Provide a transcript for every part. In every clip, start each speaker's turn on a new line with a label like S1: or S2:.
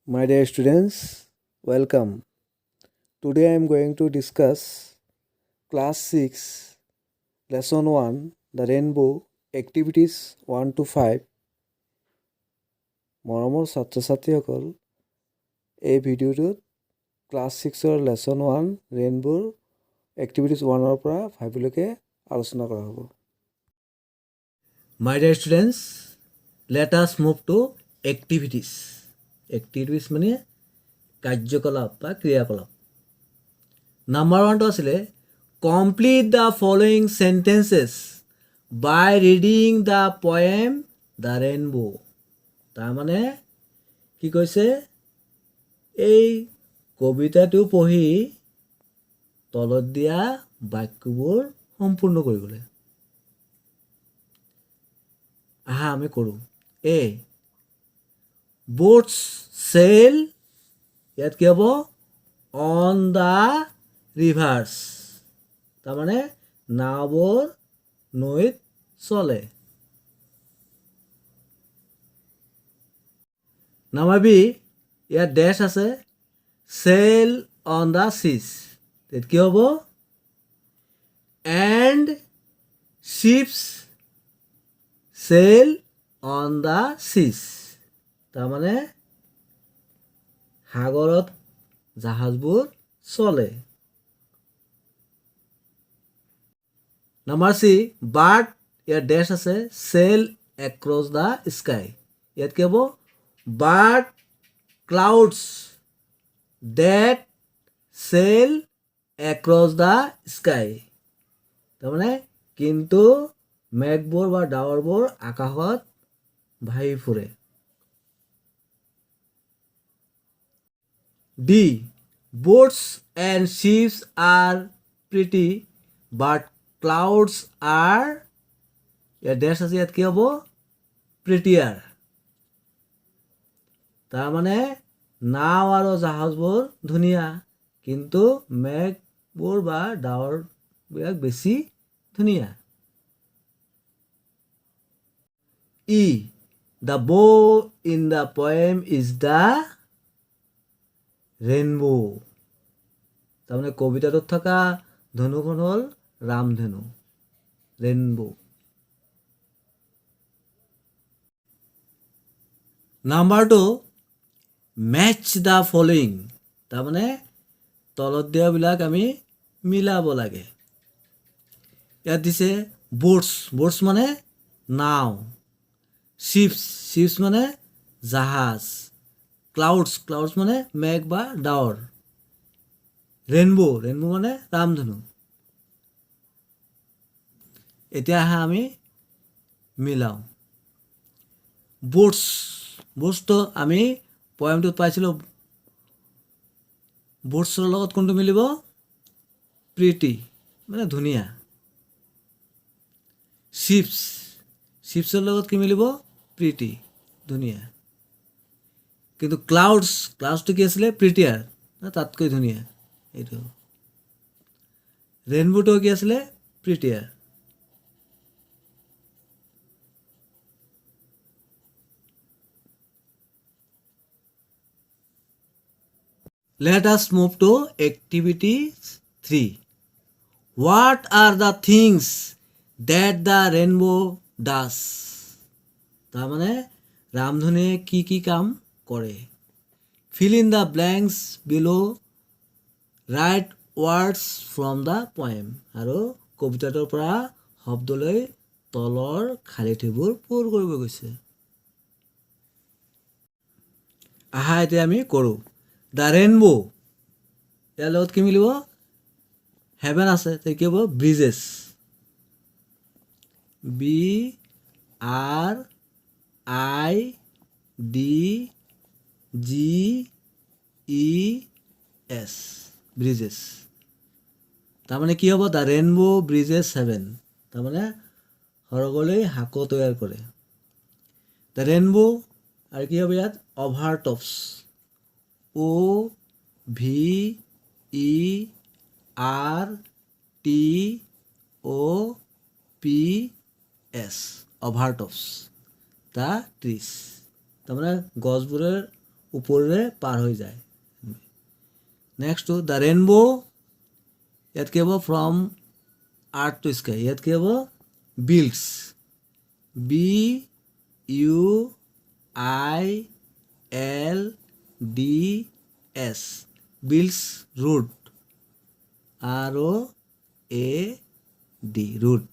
S1: My dear students, welcome. Today I am going to discuss Class 6, Lesson 1, The Rainbow, Activities 1 to 5. মৰমৰ ছাত্ৰ ছাত্ৰীসকল, এই ভিডিঅ'টোত class 6ৰ lesson 1 ৰেইনব'ৰ activities 1ৰ পৰা 5লৈকে আলোচনা কৰা হ'ব।
S2: My dear students, let us move to activities. Activities মানে কাৰ্যকলাপ বা ক্ৰিয়াকলাপ। Number 1টো আছিলে complete the following sentences by reading the poem The Rainbow. তাৰমানে কি কৈছে, এই কবিতাটো পঢ়ি তলত দিয়া বাক্যবোৰ সম্পূৰ্ণ কৰিবলৈ। আহা আমি কৰোঁ। এ boats sail, ইয়াত কি হ'ব on the rivers, তাৰমানে নাওবোৰ নৈত চলে। নাম্বাৰ বি, ইয়াত ডেছ আছে sail on the seas, ইয়াত কি হ'ব and ships sail on the seas, তাৰমানে সাগৰত জাহাজবোৰ চলে। নাম্বাৰ চি, বাৰ্ড, ইয়াত ডেছ আছে sail across the sky, ইয়াত কি হ'ব bird clouds that sail across the sky, তাৰমানে কিন্তু মেঘবোৰ বা ডাৱৰবোৰ আকাশত ভাহি ফুৰে। D, boats and ships are pretty but clouds are, ইয়াত ডেছ আছে, ইয়াত কি হ'ব prettier, তাৰমানে নাও আৰু জাহাজবোৰ ধুনীয়া কিন্তু মেঘবোৰ বা ডাৱৰবিলাক বেছি ধুনীয়া। ই, the bow in the poem is the rainbow, তাৰমানে কবিতাটোত থকা ধনুখন হ'ল ৰামধেনু, rainbow. Number 2, match the following, তাৰমানে তলত দিয়াবিলাক আমি মিলাব লাগে। ইয়াত দিছে boats, boats মানে নাও, ships, ships মানে জাহাজ, clouds, clouds মানে মেঘ বা ডাৱৰ, ৰেইনবো, ৰেইনবো মানে ৰামধনু। এতিয়া আহা আমি মিলাওঁ। boats, boatsটো আমি পয়েমটোত পাইছিলোঁ, boatsৰ লগত কোনটো মিলিব প্ৰিটি মানে ধুনীয়া। ships, shipsৰ লগত কি মিলিব প্ৰিটি ধুনীয়া। কিন্তু ক্লাউডছ, ক্লাউডছটো কি আছিলে প্ৰিটিয়াৰ, তাতকৈ ধুনীয়া এইটো। ৰেইনবোটো কি আছিলে প্ৰিটিয়াৰ। Let us move to activity 3. What are the things that the rainbow does? তাৰমানে ৰামধনুৱে কি কি কাম কৰে। Fill in the blanks below, write words from the poem, আৰু কবিতাটোৰ পৰা শব্দলৈ তলৰ খালী ঠাইবোৰ পূৰ কৰিব গৈছে। আহা এতিয়া আমি কৰোঁ। দ্য ৰেইনবো, ইয়াৰ লগত কি মিলিব হেভেন আছে, কি হ'ব ব্ৰিজেছ, BRIDGES, ব্ৰিজেছ, তাৰমানে কি হ'ব দ্য ৰেইনবো ব্ৰিজেছ হেভেন, তাৰমানে সৰগলৈ সাঁকো তৈয়াৰ কৰে। দ্য ৰেইনবো আৰু কি হ'ব ইয়াত অভাৰটপছ, OVERTOPS, অভাৰটপছ, দ্য ট্ৰিজ, তাৰমানে গছবোৰৰ ওপৰেৰে পাৰ হৈ যায়। নেক্সটটো দ্য ৰেইনবো, ইয়াত কি হ'ব ফ্ৰম আৰ্থ টু স্কাই, ইয়াত কি হ'ব বিল্ডছ, BUILDS, বিল্ডছ ৰুট, ROAD, ৰুট।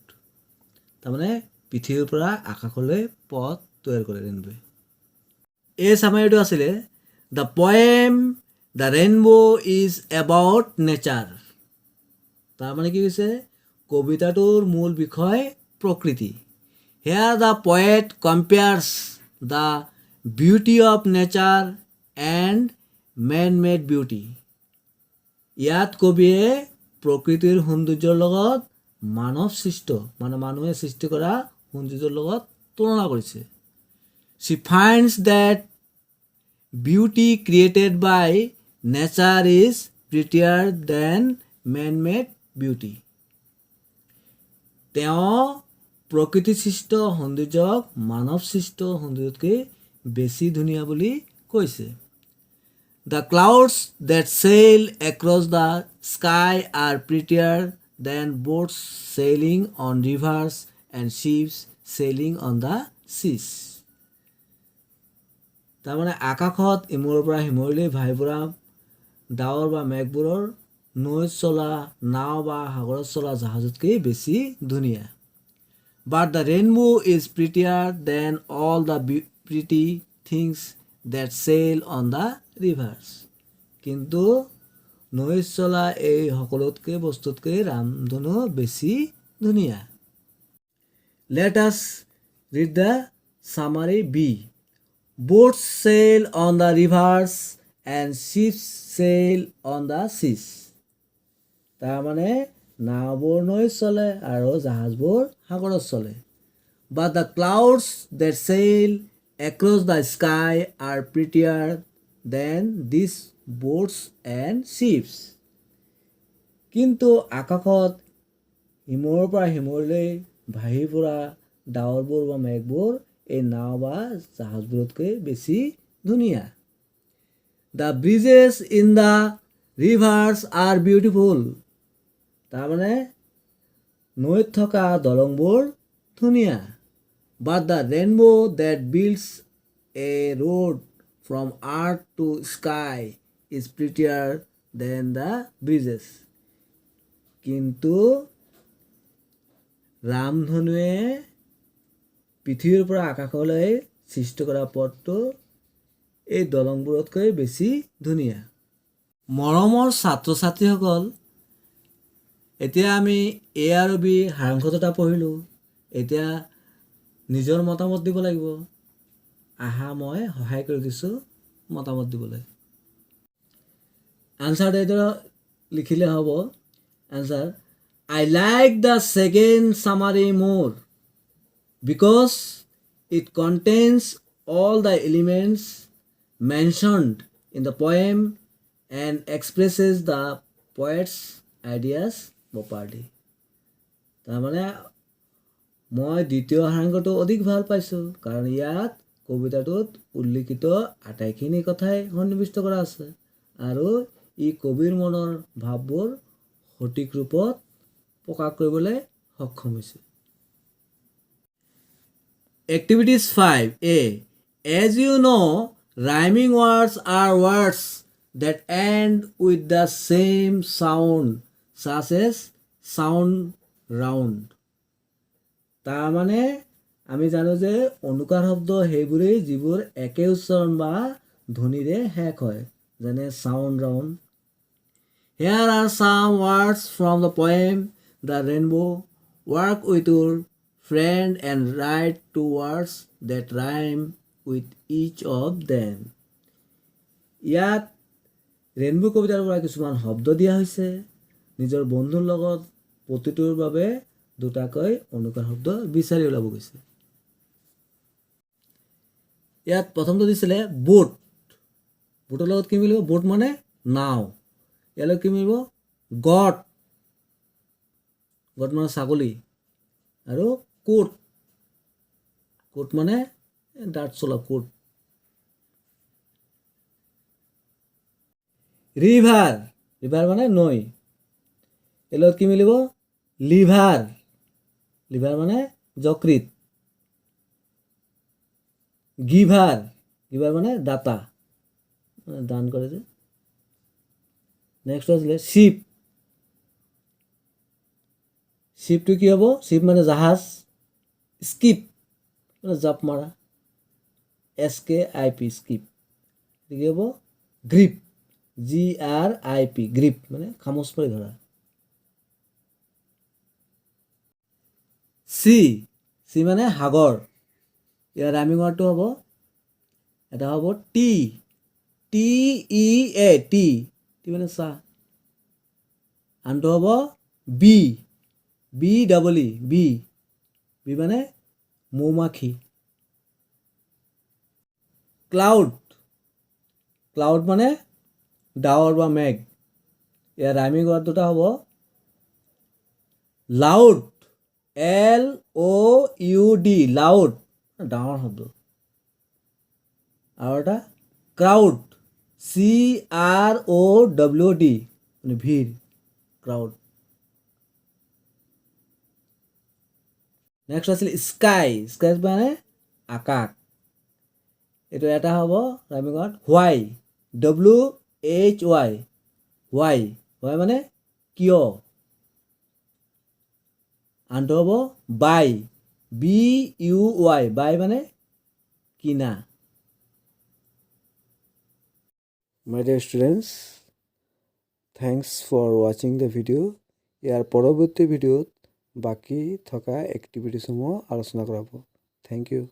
S2: তাৰমানে পৃথিৱীৰ পৰা আকাশলৈ পথ তৈয়াৰ কৰে ৰেইনব'য়ে। এই চামাৰীটো আছিলে the poem the rainbow is about nature. তাৰমানে কি হৈছে, কবিতাটোৰ মূল বিষয় প্ৰকৃতি। Here the poet compares the beauty of nature and man made beauty. ইয়াত কবিয়ে প্ৰকৃতিৰ সৌন্দৰ্যৰ লগত মানৱ সৃষ্ট, মানে মানুহে সৃষ্টি কৰা সৌন্দৰ্যৰ লগত তুলনা কৰিছে। She finds that beauty created by nature is prettier than man-made beauty. তেওঁ প্ৰকৃতি সৃষ্ট সৌন্দৰ্যক মানৱ সৃষ্ট সৌন্দৰ্যতকৈ বেছি ধুনীয়া বুলি কৈছে। The clouds that sail across the sky are prettier than boats sailing on rivers and ships sailing on the seas. তাৰমানে আকাশত ইমূৰৰ পৰা সিমূৰলৈ ভাহি পৰা ডাৱৰ বা মেঘবোৰৰ নৈত চলা নাও বা সাগৰত চলা জাহাজতকৈ বেছি ধুনীয়া। But the rainbow is prettier than all the pretty things that sail on the rivers. কিন্তু নৈত চলা এই সকলোতকৈ বস্তুতকৈ ৰামধনু বেছি ধুনীয়া। Let us read the summary B. Boats sail on the rivers and ships sail on the seas. তাৰমানে নাওবোৰ নৈত চলে আৰু জাহাজবোৰ সাগৰত চলে। But the clouds that sail across the sky are prettier than these boats and ships. কিন্তু আকাশত হিমূৰৰ পৰা হিমূৰলৈ ভাহি ফুৰা ডাৱৰবোৰ বা মেঘবোৰ এই নাও বা জাহাজবোৰতকৈ বেছি ধুনীয়া। The bridges in the rivers are beautiful. তাৰমানে নৈত থকা দলংবোৰ ধুনীয়া। But the rainbow that builds a road from earth to sky is prettier than the bridges. কিন্তু ৰামধনুৱে পৃথিৱীৰ পৰা আকাশলৈ সৃষ্টি কৰা পথটো এই দলংবোৰতকৈ বেছি ধুনীয়া। মৰমৰ ছাত্ৰ ছাত্ৰীসকল, এতিয়া আমি A আৰু B সাৰাংশ এটা পঢ়িলোঁ। এতিয়া নিজৰ মতামত দিব লাগিব। আহা, মই সহায় কৰি দিছোঁ মতামত দিবলৈ। আনচাৰটো এইদৰে লিখিলে হ'ব। Answer, I like the second summary more because it contains all the elements mentioned in the poem and expresses the poet's ideas properly. তাৰমানে মই দ্বিতীয় সাৰাংশটো অধিক ভাল পাইছোঁ, কাৰণ ইয়াত কবিতাটোত উল্লিখিত আটাইখিনি কথাই সন্নিৱিষ্ট কৰা আছে আৰু ই কবিৰ মনৰ ভাৱবোৰ সঠিক ৰূপত প্ৰকাশ কৰিবলৈ সক্ষম হৈছে। Activities 5A. As you know, rhyming words are words that end with the same sound, such as sound round. তাৰমানে আমি জানো যে অনুকাৰ শব্দ সেইবোৰেই যিবোৰ একে উচ্চাৰণ বা ধ্বনিৰে শেষ হয়, যেনে sound round. Here are some words from the poem The Rainbow. Work with your friend and write 2 words that rhyme with each of them. ইয়াত ৰেইনবো কবিতাৰ পৰা কিছুমান শব্দ দিয়া হৈছে। নিজৰ বন্ধুৰ লগত প্ৰতিটোৰ বাবে দুটাকৈ অনুকাৰ শব্দ বিচাৰি ওলাব গৈছে। ইয়াত প্ৰথমটো দিছিলে বোট। বোটৰ লগত কি মিলিব? বোট মানে নাও। ইয়াৰ লগত কি মিলিব? গট। গট মানে ছাগলী। আৰু কোট। কোট মানে দাঁত চলা কোট। ৰিভাৰ ৰিভাৰ মানে নৈ এই লগত কি মিলিব লিভাৰ লিভাৰ মানে যকৃত গিভাৰ গিভাৰ মানে দাতা মানে দান কৰে যে নেক্সট আছিলে শিপ শিপটো কি হ'ব শিপ মানে জাহাজ স্কিপ মানে জাপ মাৰা SKIP স্কিপ কি হ'ব গ্ৰিপ GRIP গ্ৰিপ মানে খামোচ মাৰি ধৰা চি মানে সাগৰ ইয়াৰ ৰাইমিং ৱৰ্ডটো হ'ব এটা হ'ব TEA টি মানে চাহ আনটো হ'ব বি বি মানে মৌমাখি ক্লাউড মানে ডাৱৰ বা মেঘ ইয়াৰ ৰাইমিং ৱৰ্ড দুটা হ'ব লাউড LOUD লাউড ডাঙৰ শব্দ আৰু এটা ক্ৰাউড CROWD মানে ভিৰ ক্ৰাউড নেক্সট আছিল স্কাই মানে আকাশ এইটো এটা হ'ব ৰাইমিং ৱৰ্ড হোৱাই মানে কিয় আনটো হ'ব বাই BUY বাই মানে কিনা
S1: My dear students, thanks for watching the video. ইয়াৰ পৰৱৰ্তী ভিডিঅ'ত বাকী থকা এক্টিভিটিসমূহ আলোচনা কৰা হ'ব। Thank you.